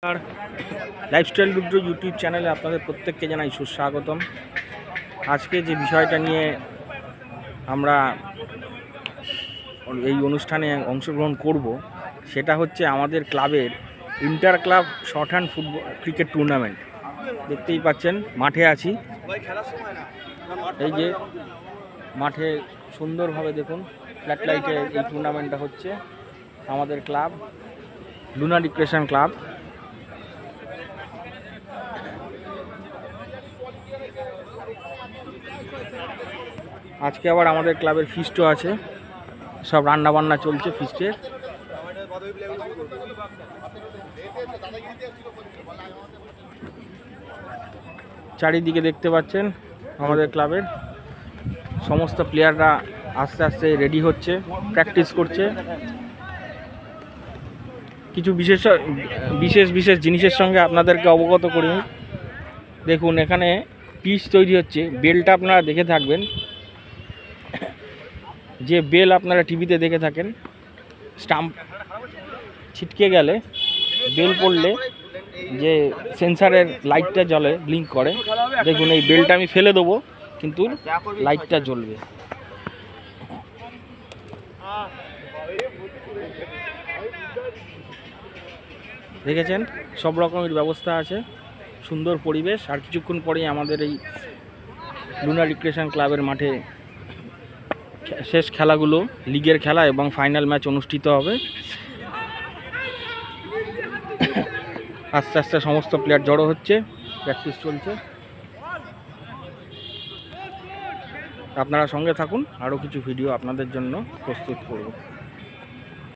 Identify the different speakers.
Speaker 1: আর lifestyle রুদ্র YouTube চ্যানেলে আপনাদের প্রত্যেককে জানাই সুস্বাগতম। আজকে যে বিষয়টা নিয়ে আমরা এই অনুষ্ঠানে অংশগ্রহণ করব সেটা হচ্ছে আমাদের ক্লাবের inter club short hand football cricket tournament. দেখতেই পাচ্ছেন মাঠে আছি, এই যে মাঠে সুন্দরভাবে দেখুন ফ্ল্যাট লাইটে এই টুর্নামেন্টটা হচ্ছে। আমাদের ক্লাব লুনা রিক্রিয়েশন ক্লাব, আজকে আবার আমাদের ক্লাবের ফিস্টও আছে, সব রান্না বান্না চলছে ফিস্টের। চারিদিকে দেখতে পাচ্ছেন আমাদের ক্লাবের সমস্ত প্লেয়াররা আস্তে আস্তে রেডি হচ্ছে, প্র্যাকটিস করছে। কিছু বিশেষ জিনিসের সঙ্গে আপনাদেরকে অবগত করি। দেখুন এখানে পিচ তৈরি হচ্ছে, বেলটা আপনারা দেখে থাকবেন, যে বেল আপনারা টিভিতে দেখে থাকেন, স্টাম্প ছিটকে গেলে বেল পড়লে যে সেন্সারের লাইটটা জ্বলে, ব্লিঙ্ক করে। দেখুন এই বেলটা আমি ফেলে দেবো কিন্তু লাইটটা জ্বলবে। দেখেছেন সব রকমের ব্যবস্থা আছে, সুন্দর পরিবেশ। আর কিছুক্ষণ পরেই আমাদের এই লুনা রিক্রিয়েশন ক্লাবের মাঠে শেষ খেলাগুলো, লিগের খেলা এবং ফাইনাল ম্যাচ অনুষ্ঠিত হবে। আস্তে আস্তে সমস্ত প্লেয়ার জড়ো হচ্ছে, প্র্যাকটিস চলছে। আপনারা সঙ্গে থাকুন, আরও কিছু ভিডিও আপনাদের জন্য প্রস্তুত করব।